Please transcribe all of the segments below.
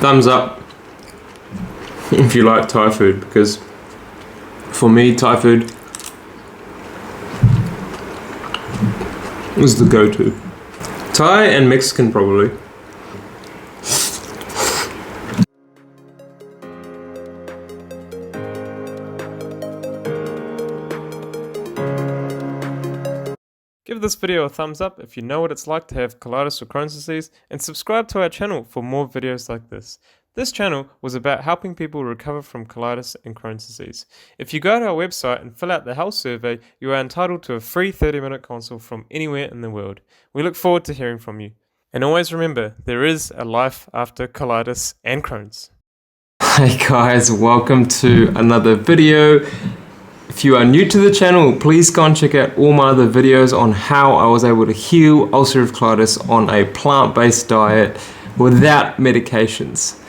Thumbs up if you like Thai food, because for me Thai food is the go-to. Thai and Mexican probably. Give this video a thumbs up if you know what it's like to have colitis or Crohn's disease, and subscribe to our channel for more videos like this. This channel was about helping people recover from colitis and Crohn's disease. If you go to our website and fill out the health survey, you are entitled to a free 30-minute consult from anywhere in the world. We look forward to hearing from you. And always remember, there is a life after colitis and Crohn's. Hey guys, welcome to another video. If you are new to the channel, please go and check out all my other videos on how I was able to heal ulcerative colitis on a plant-based diet without medications.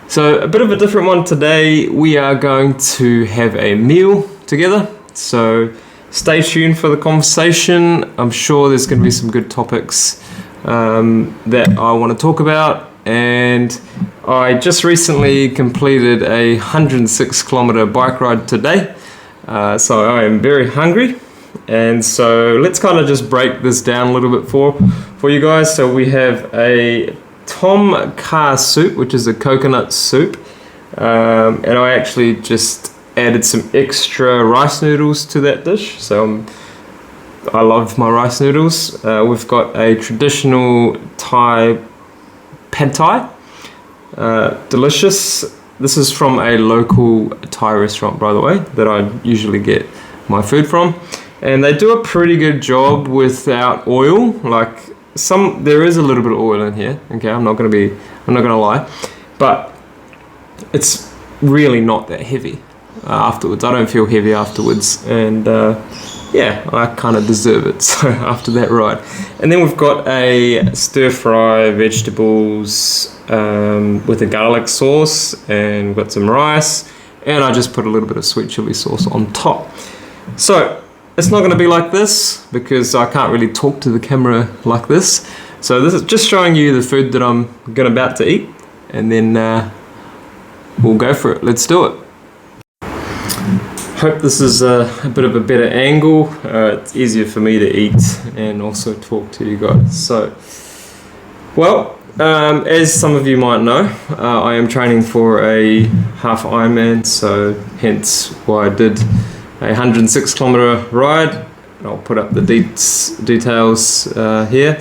So a bit of a different one today. We are going to have a meal together, so stay tuned for the conversation. I'm sure there's going to be some good topics that I want to talk about. And I just recently completed a 106-kilometer bike ride today. So I am very hungry, and so let's kind of just break this down a little bit for you guys. So we have a tom kha soup, which is a coconut soup, and I actually just added some extra rice noodles to that dish. So I love my rice noodles. We've got a traditional Thai pad Thai, delicious. This is from a local Thai restaurant, by the way, that I usually get my food from. And they do a pretty good job without oil. Like there is a little bit of oil in here. Okay, I'm not gonna lie, but it's really not that heavy afterwards. I don't feel heavy afterwards, and yeah, I kind of deserve it. So after that ride, and then we've got a stir fry vegetables with a garlic sauce, and we've got some rice, and I just put a little bit of sweet chili sauce on top. So it's not going to be like this because I can't really talk to the camera like this. So this is just showing you the food that I'm about to eat, and then we'll go for it. Let's do it. Hope this is a bit of a better angle. It's easier for me to eat and also talk to you guys. So, well, as some of you might know, I am training for a half Ironman, so hence why I did a 106-kilometer ride. I'll put up the details here.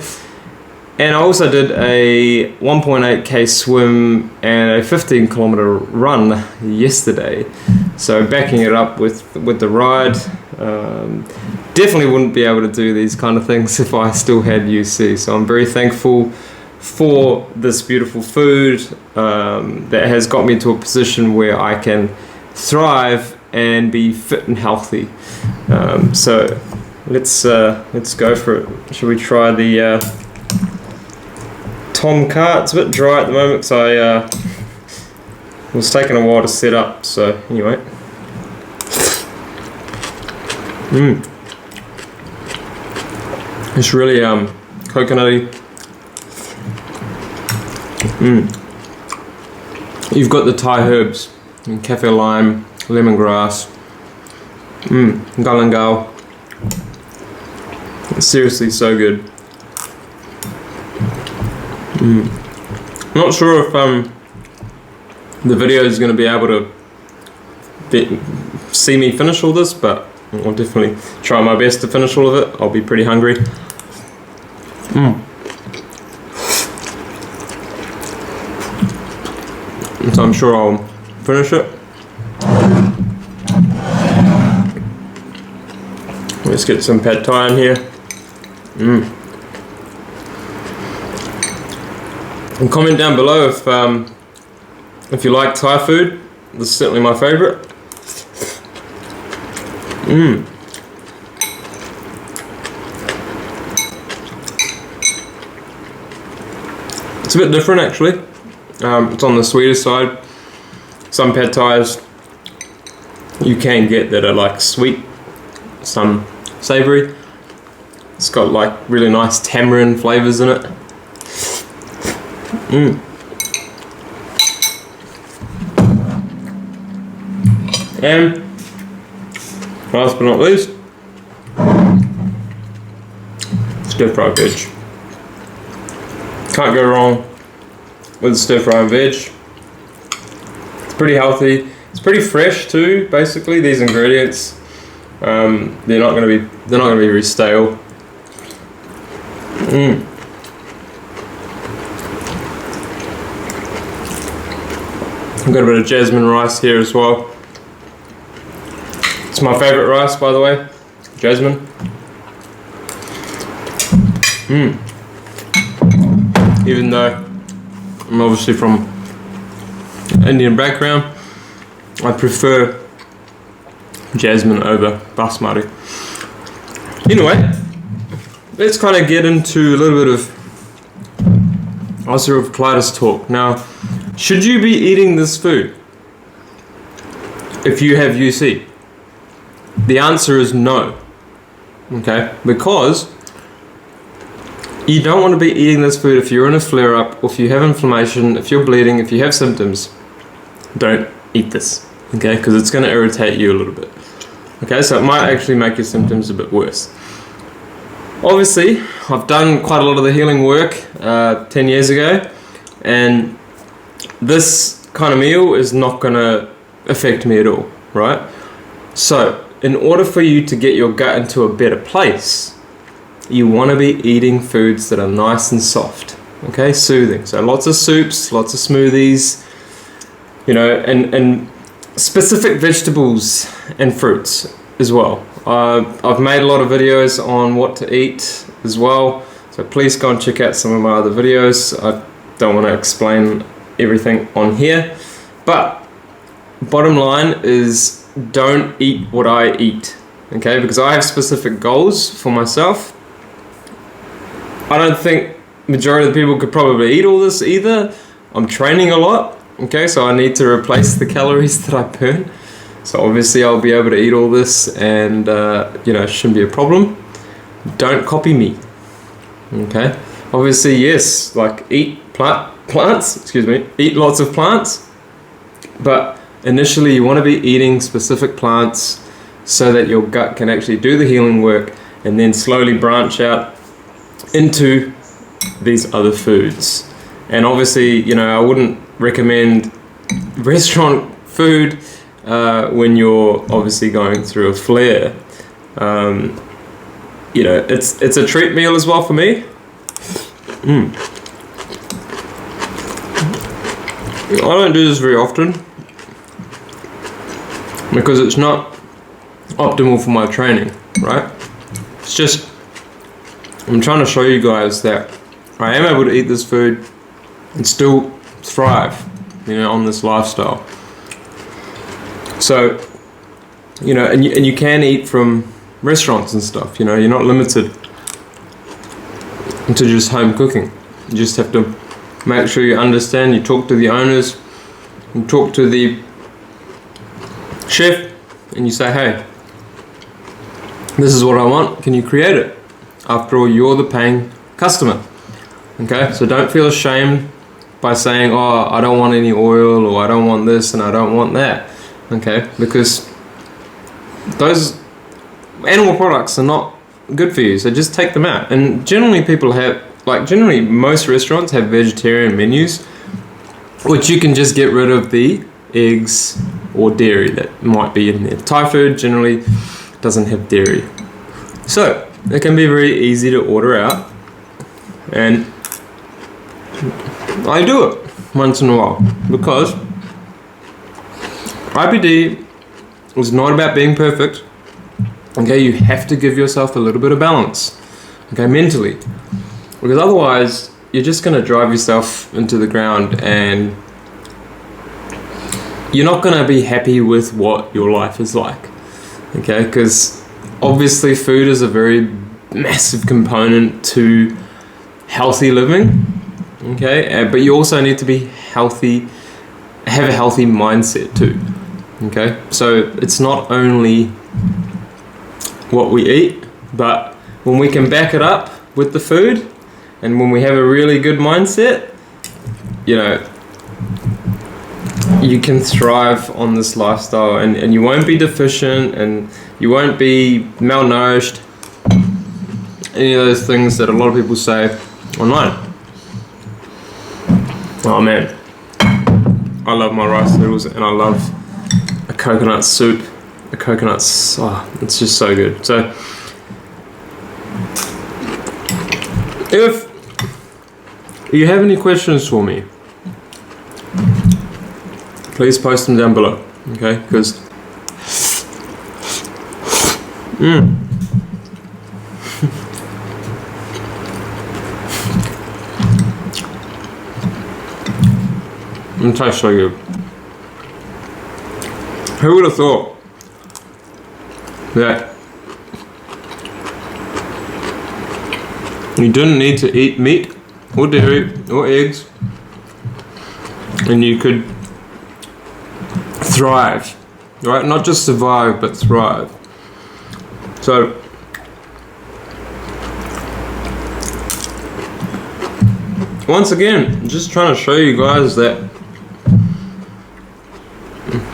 And I also did a 1.8k swim and a 15-kilometer run yesterday. So backing it up with the ride, definitely wouldn't be able to do these kind of things if I still had UC. So I'm very thankful for this beautiful food that has got me to a position where I can thrive and be fit and healthy. So let's go for it. Should we try the tom kha? It's a bit dry at the moment, so it was taking a while to set up. So anyway, it's really coconutty. You've got the Thai herbs, kaffir lime, lemongrass, galangal. It's seriously so good. Not sure if the video is going to be able to see me finish all this, but I'll definitely try my best to finish all of it. I'll be pretty hungry. So I'm sure I'll finish it. Let's get some pad Thai in here. And comment down below if you like Thai food. This is certainly my favourite. It's a bit different actually. It's on the sweeter side. Some pad Thais you can get that are like sweet, some savoury. It's got like really nice tamarind flavours in it. And last but not least, stir-fried veg. Can't go wrong with stir-fried veg. It's pretty healthy. It's pretty fresh too. Basically, these ingredients, they're not going to be very stale. I've got a bit of jasmine rice here as well. It's my favourite rice, by the way, jasmine. Even though I'm obviously from Indian background, I prefer jasmine over basmati. Anyway, let's kind of get into a little bit of ulcerative colitis talk. Now, should you be eating this food if you have UC? The answer is no. Okay, because you don't want to be eating this food if you're in a flare-up, or if you have inflammation, if you're bleeding, if you have symptoms. Don't eat this, okay? Because it's going to irritate you a little bit. Okay, so it might actually make your symptoms a bit worse. Obviously, I've done quite a lot of the healing work 10 years ago, and this kind of meal is not going to affect me at all, right? So, in order for you to get your gut into a better place, you want to be eating foods that are nice and soft, okay, soothing. So lots of soups, lots of smoothies, you know, and specific vegetables and fruits as well. I've made a lot of videos on what to eat as well, so please go and check out some of my other videos. I don't want to explain everything on here, but bottom line is don't eat what I eat, okay, because I have specific goals for myself. I don't think majority of the people could probably eat all this either. I'm training a lot, okay, so I need to replace the calories that I burn. So obviously I'll be able to eat all this, and you know, it shouldn't be a problem. Don't copy me, okay? Obviously, yes, like eat eat lots of plants, but initially you want to be eating specific plants so that your gut can actually do the healing work, and then slowly branch out into these other foods. And obviously, you know, I wouldn't recommend restaurant food when you're obviously going through a flare. You know, it's a treat meal as well for me. I don't do this very often because it's not optimal for my training, right? It's just, I'm trying to show you guys that I am able to eat this food and still thrive, you know, on this lifestyle. So, you know, and you can eat from restaurants and stuff, you know, you're not limited to just home cooking. You just have to make sure you understand, you talk to the owners, you talk to the chef, and you say, hey, this is what I want, can you create it? After all, you're the paying customer, okay? So don't feel ashamed by saying, oh, I don't want any oil, or I don't want this and I don't want that, okay? Because those animal products are not good for you, so just take them out. And generally people have, like generally most restaurants have vegetarian menus, which you can just get rid of the eggs or dairy that might be in there. Thai food generally doesn't have dairy. So it can be very easy to order out, and I do it once in a while because IBD is not about being perfect. Okay, you have to give yourself a little bit of balance, okay, mentally, because otherwise you're just going to drive yourself into the ground and you're not going to be happy with what your life is like, okay, because obviously food is a very massive component to healthy living, okay, but you also need to be healthy, have a healthy mindset too, okay, so it's not only what we eat, but when we can back it up with the food, and when we have a really good mindset, you know, you can thrive on this lifestyle, and you won't be deficient, and you won't be malnourished, any of those things that a lot of people say online. Oh man, I love my rice noodles, and I love a coconut soup. The coconuts, oh, it's just so good. So if you have any questions for me, please post them down below, okay? Because it tastes so good. Who would have thought that you didn't need to eat meat or dairy or eggs and you could thrive, right? Not just survive, but thrive. So once again, just trying to show you guys that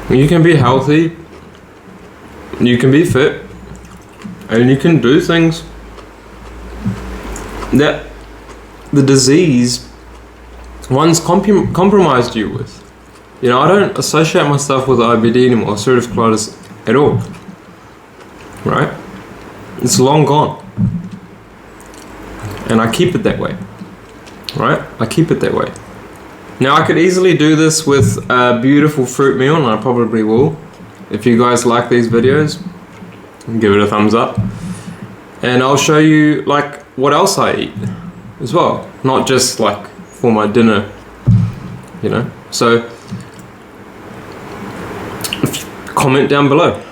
you can be healthy, you can be fit, and you can do things that the disease once compromised you with. You know, I don't associate myself with IBD anymore, ulcerative colitis at all, right? It's long gone, and I keep it that way, right? I keep it that way. Now I could easily do this with a beautiful fruit meal, and I probably will. If you guys like these videos, give it a thumbs up. And I'll show you like what else I eat as well, not just like for my dinner, you know. So comment down below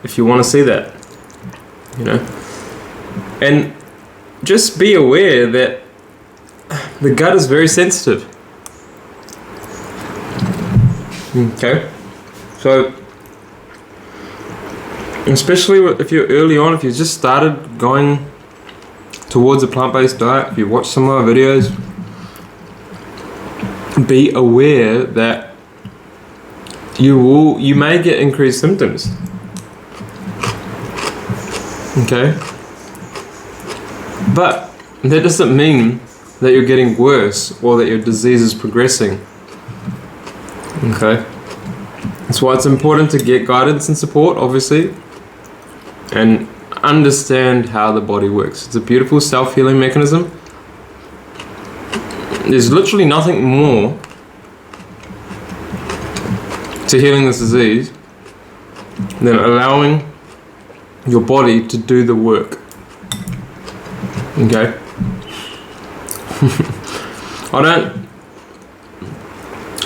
if you want to see that, you know. And just be aware that the gut is very sensitive. Okay, so especially if you're early on, if you just started going towards a plant-based diet, if you watch some of our videos, be aware that you may get increased symptoms. Okay, but that doesn't mean that you're getting worse or that your disease is progressing. Okay, that's why it's important to get guidance and support, obviously, and understand how the body works. It's a beautiful self-healing mechanism. There's literally nothing more to healing this disease than allowing your body to do the work. Okay? I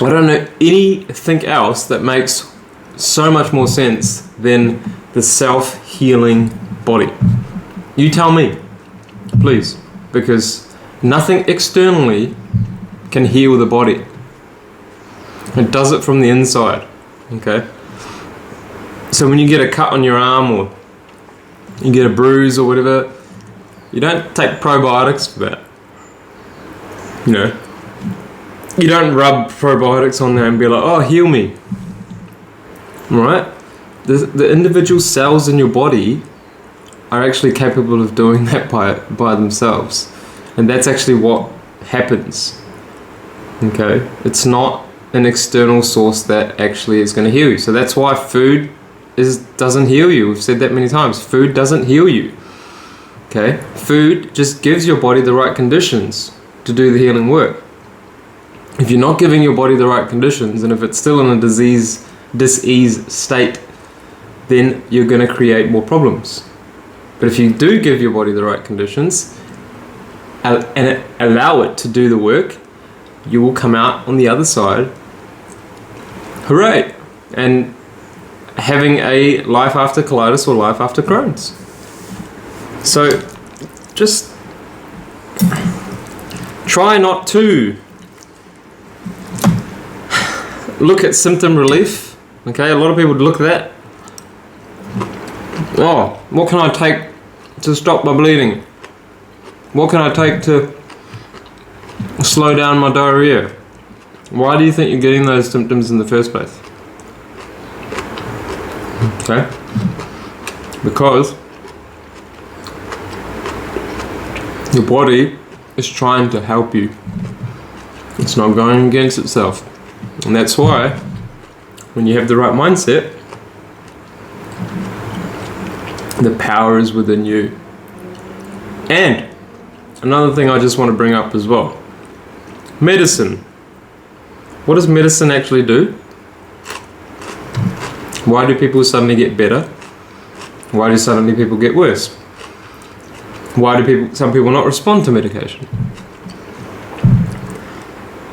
don't know anything else that makes so much more sense than the self-healing body. You tell me, please, because nothing externally can heal the body. It does it from the inside, okay? So when you get a cut on your arm or you get a bruise or whatever, you don't take probiotics for that, you know? You don't rub probiotics on there and be like, oh, heal me. Right? The individual cells in your body are actually capable of doing that by themselves. And that's actually what happens. Okay? It's not an external source that actually is going to heal you. So that's why food doesn't heal you. We've said that many times. Food doesn't heal you. Okay? Food just gives your body the right conditions to do the healing work. If you're not giving your body the right conditions, and if it's still in a disease state, then you're going to create more problems. But if you do give your body the right conditions and allow it to do the work, you will come out on the other side, hooray, and having a life after colitis or life after Crohn's. So just try not to look at symptom relief. Okay, a lot of people would look at that. Oh, what can I take to stop my bleeding? What can I take to slow down my diarrhea? Why do you think you're getting those symptoms in the first place? Okay? Because your body is trying to help you. It's not going against itself. And that's why, when you have the right mindset, the power is within you. And another thing I just want to bring up as well. Medicine. What does medicine actually do? Why do people suddenly get better? Why do suddenly people get worse? Why do some people not respond to medication?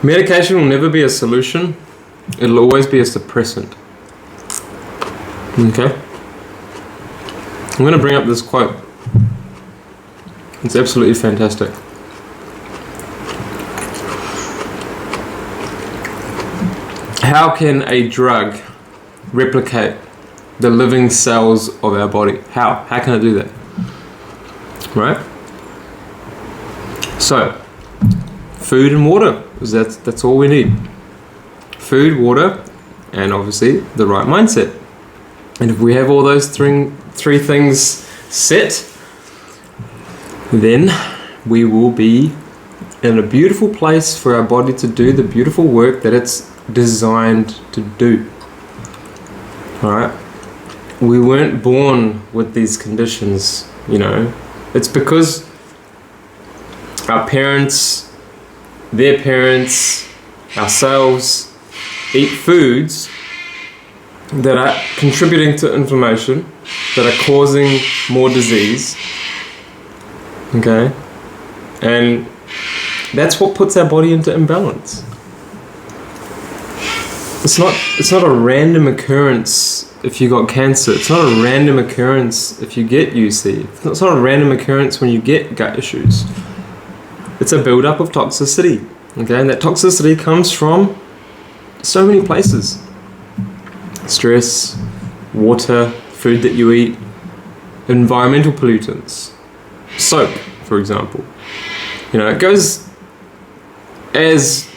Medication will never be a solution. It'll always be a suppressant. Okay? I'm going to bring up this quote. It's absolutely fantastic. How can a drug replicate the living cells of our body? How? How can it do that? Right? So, food and water. That's all we need. Food, water, and obviously the right mindset. And if we have all those three things set, then we will be in a beautiful place for our body to do the beautiful work that it's designed to do. Alright? We weren't born with these conditions, you know. It's because our parents, their parents, ourselves eat foods that are contributing to inflammation, that are causing more disease. Okay? And that's what puts our body into imbalance. It's not a random occurrence if you got cancer. It's not a random occurrence if you get UC. It's not a random occurrence when you get gut issues. It's a build-up of toxicity. Okay? And that toxicity comes from so many places. Stress, water, food that you eat, environmental pollutants, soap, for example. You know, it goes as,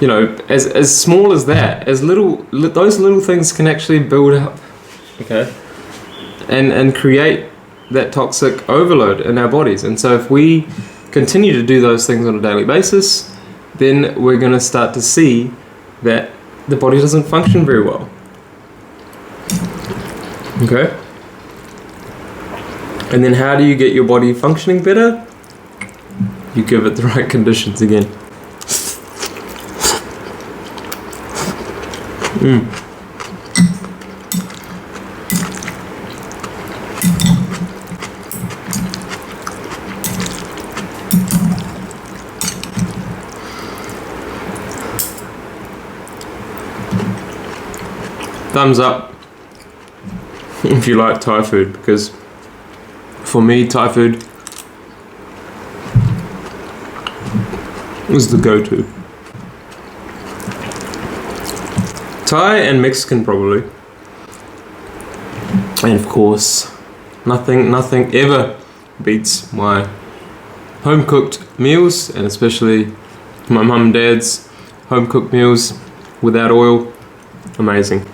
you know, as small as that, as those little things can actually build up, okay, and create that toxic overload in our bodies. And so if we continue to do those things on a daily basis, then we're going to start to see that the body doesn't function very well. Okay? And then how do you get your body functioning better? You give it the right conditions again. Thumbs up if you like Thai food, because for me Thai food is the go-to. Thai and Mexican probably. And of course, nothing ever beats my home-cooked meals, and especially my mum and dad's home-cooked meals without oil. Amazing.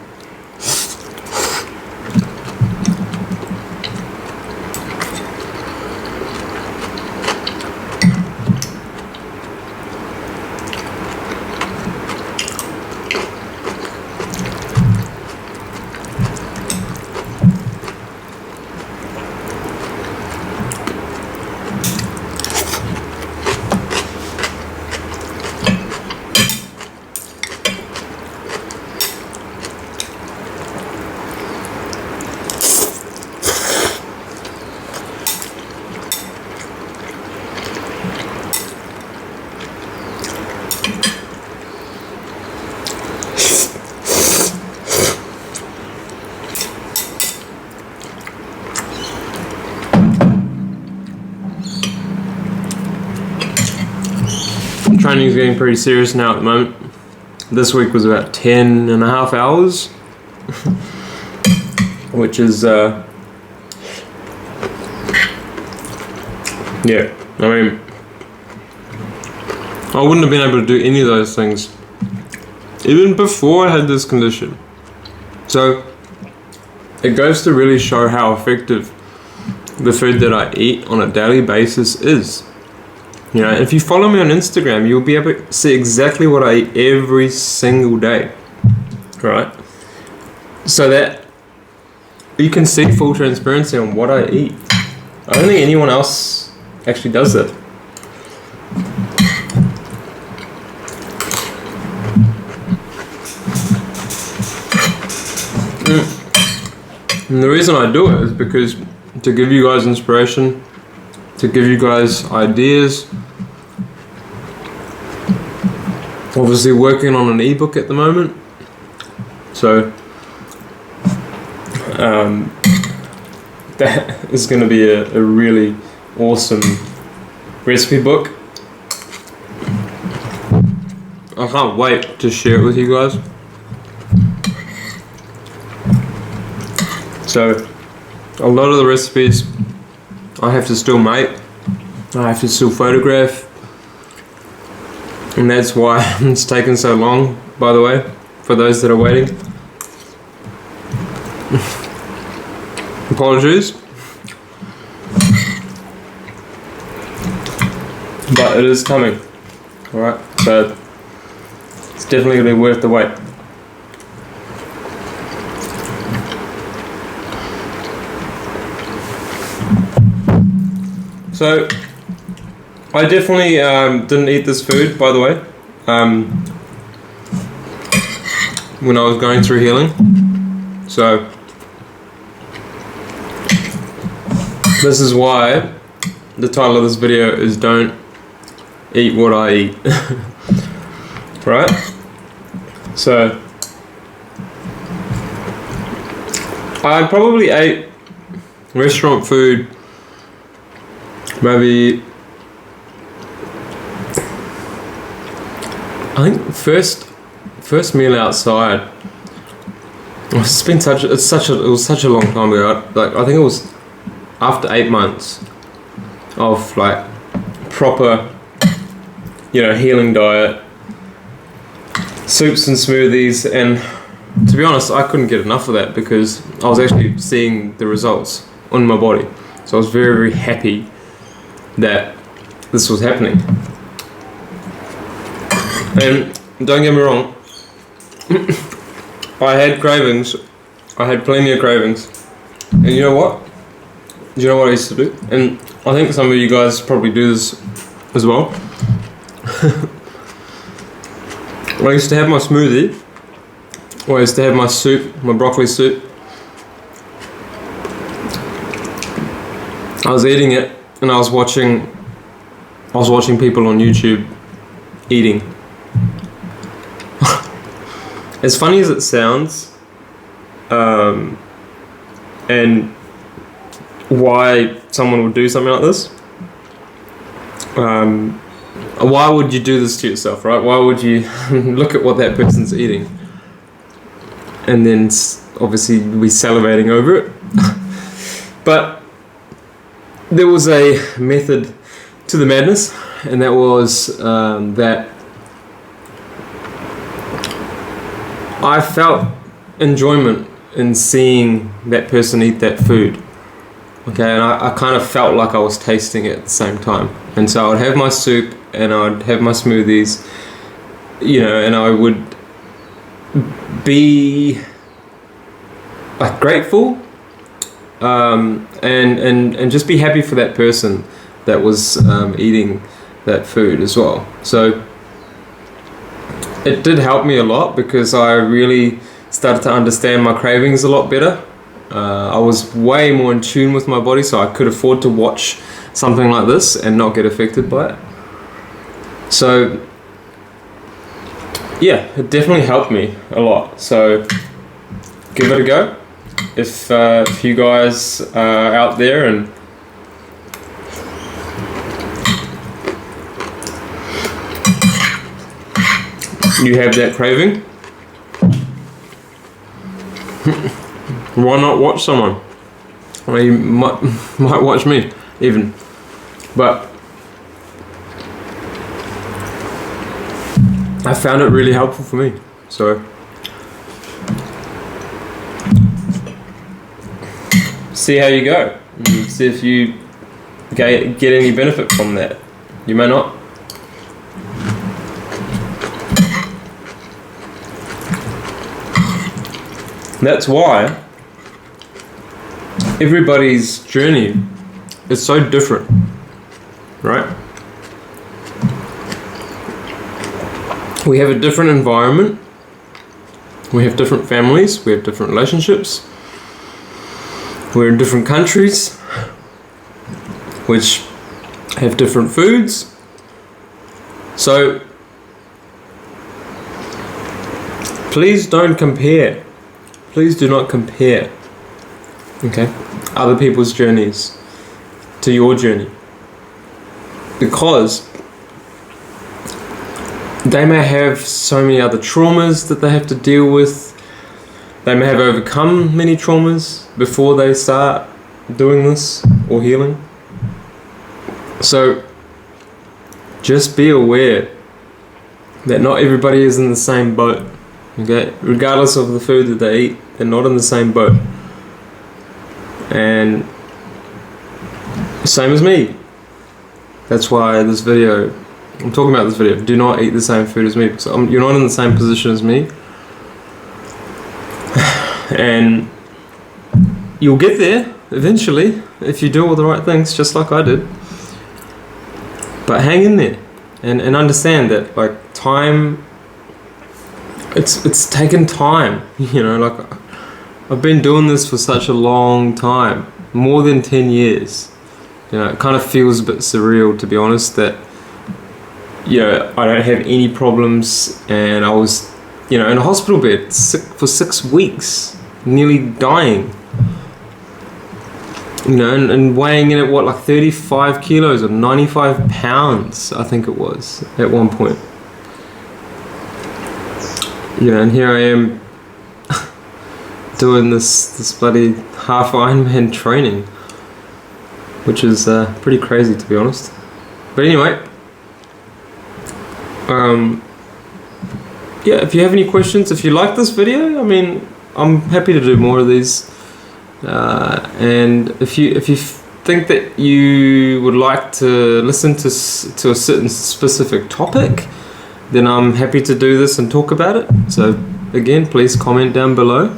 Training is getting pretty serious now at the moment. This week was about 10 and a half hours, which is, yeah, I mean, I wouldn't have been able to do any of those things even before I had this condition. So it goes to really show how effective the food that I eat on a daily basis is. You know, if you follow me on Instagram, you'll be able to see exactly what I eat every single day, right? So that you can see full transparency on what I eat. I don't think anyone else actually does that. And the reason I do it is because to give you guys inspiration, to give you guys ideas. Obviously working on an ebook at the moment, so that is going to be a really awesome recipe book. I can't wait to share it with you guys. So a lot of the recipes I have to still make, I have to still photograph, and that's why it's taken so long, by the way, for those that are waiting. Apologies. But it is coming. Alright, so it's definitely going to be worth the wait. So I definitely didn't eat this food, by the way, when I was going through healing. So this is why the title of this video is "Don't Eat What I Eat." Right? So I probably ate restaurant food maybe, I think first meal outside. It was such a long time ago. Like, I think it was after 8 months of like proper, you know, healing diet, soups and smoothies, and to be honest, I couldn't get enough of that because I was actually seeing the results on my body. So I was very, very happy that this was happening. And don't get me wrong, I had cravings. I had plenty of cravings. And you know what? Do you know what I used to do? And I think some of you guys probably do this as well. I used to have my smoothie, or I used to have my soup, my broccoli soup. I was eating it, and I was watching people on YouTube eating. As funny as it sounds, and why someone would do something like this, why would you do this to yourself, right? Why would you look at what that person's eating and then obviously be salivating over it? But there was a method to the madness, and that was that I felt enjoyment in seeing that person eat that food. Okay, and I kind of felt like I was tasting it at the same time. And so I would have my soup and I would have my smoothies, you know, and I would be like grateful, and just be happy for that person that was eating that food as well. So it did help me a lot because I really started to understand my cravings a lot better. I was way more in tune with my body, so I could afford to watch something like this and not get affected by it. So yeah, it definitely helped me a lot. So give it a go. If you guys are out there and you have that craving, why not watch someone? Well, you might watch me even, but I found it really helpful for me. So see how you go. See if you get any benefit from that. You may not. That's why everybody's journey is so different, right? We have a different environment, we have different families, we have different relationships, we're in different countries which have different foods. So please don't compare. Please do not compare, okay, other people's journeys to your journey, because they may have so many other traumas that they have to deal with. They may have overcome many traumas before they start doing this or healing. So just be aware that not everybody is in the same boat. Okay, regardless of the food that they eat, they're not in the same boat. And same as me. That's why this video, I'm talking about this video, do not eat the same food as me, because you're not in the same position as me. And you'll get there eventually if you do all the right things, just like I did. But hang in there and understand that, like, time, it's taken time, you know. Like, I've been doing this for such a long time, more than 10 years. You know, it kind of feels a bit surreal, to be honest, that, you know, I don't have any problems, and I was, you know, in a hospital bed sick for 6 weeks, nearly dying. You know, and weighing in at what, like 35 kilos or 95 pounds, I think it was, at one point. You know, and here I am doing this bloody half Ironman training, which is pretty crazy, to be honest. But anyway, yeah, if you have any questions, if you like this video, I mean, I'm happy to do more of these. And if you think that you would like to listen to a certain specific topic, then I'm happy to do this and talk about it. So again, please comment down below.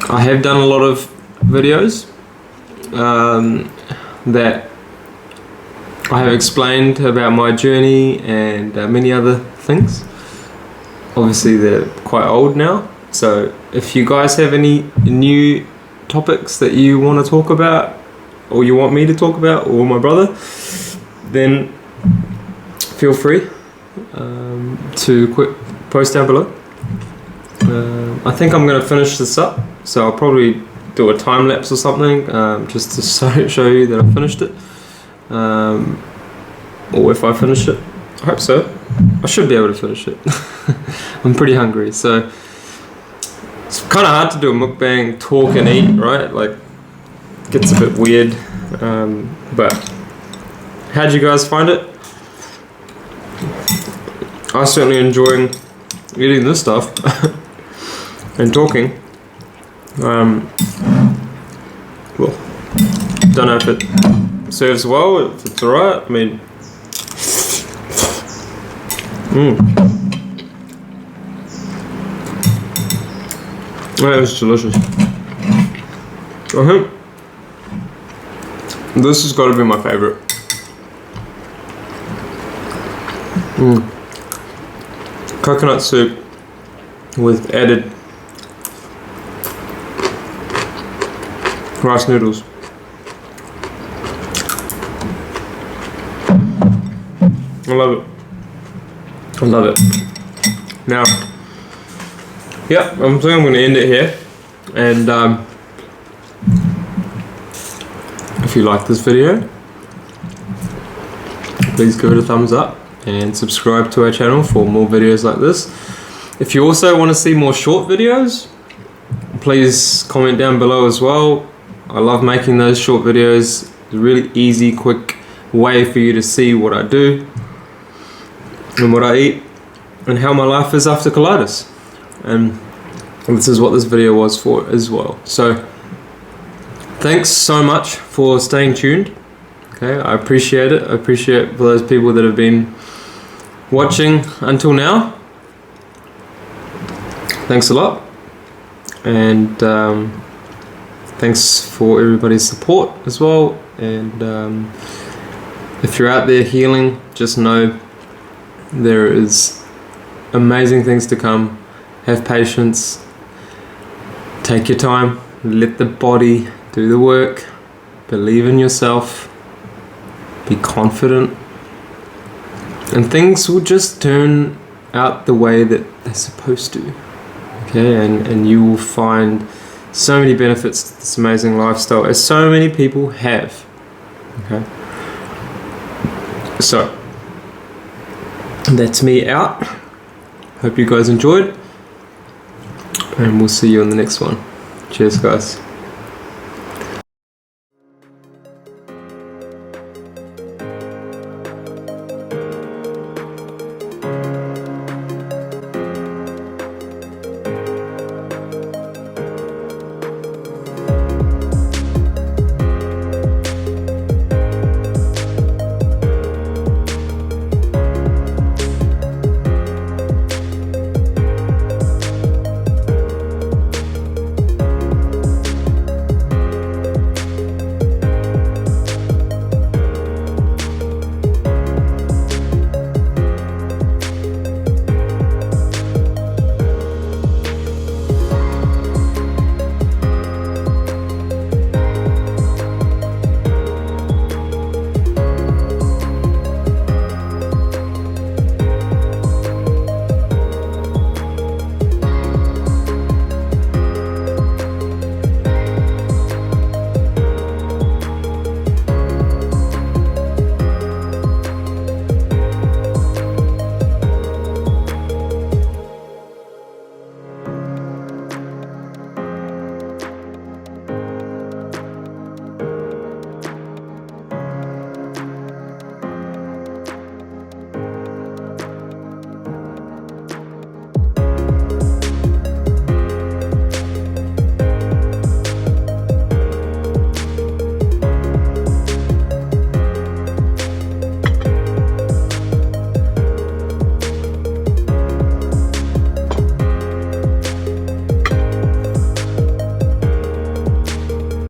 I have done a lot of videos that I have explained about my journey and many other things. Obviously they're quite old now, so if you guys have any new topics that you want to talk about, or you want me to talk about, or my brother, then feel free to post down below. I think I'm going to finish this up, so I'll probably do a time lapse or something, just to show you that I finished it, or if I finish it. I hope so. I should be able to finish it. I'm pretty hungry, so it's kind of hard to do a mukbang, talk and eat, right? Like, it gets a bit weird. But how'd you guys find it? I certainly enjoying eating this stuff and talking. Well, don't know if it serves well, if it's alright. I mean, that was delicious. I think this has got to be my favorite. Coconut soup with added rice noodles. I love it. I love it. Now, yeah, I'm going to end it here. And if you like this video, please give it a thumbs up and subscribe to our channel for more videos like this. If you also want to see more short videos, please comment down below as well. I love making those short videos. It's a really easy, quick way for you to see what I do and what I eat. and how my life is after colitis. And this is what this video was for as well. So thanks so much for staying tuned. Okay, I appreciate it. I appreciate for those people that have been watching until now. Thanks a lot. And thanks for everybody's support as well. And if you're out there healing, just know there is amazing things to come. Have patience. Take your time. Let the body do the work. Believe in yourself. Be confident. And things will just turn out the way that they're supposed to. Okay, and you will find so many benefits to this amazing lifestyle, as so many people have. Okay, so that's me out. Hope you guys enjoyed, and we'll see you on the next one. Cheers, guys.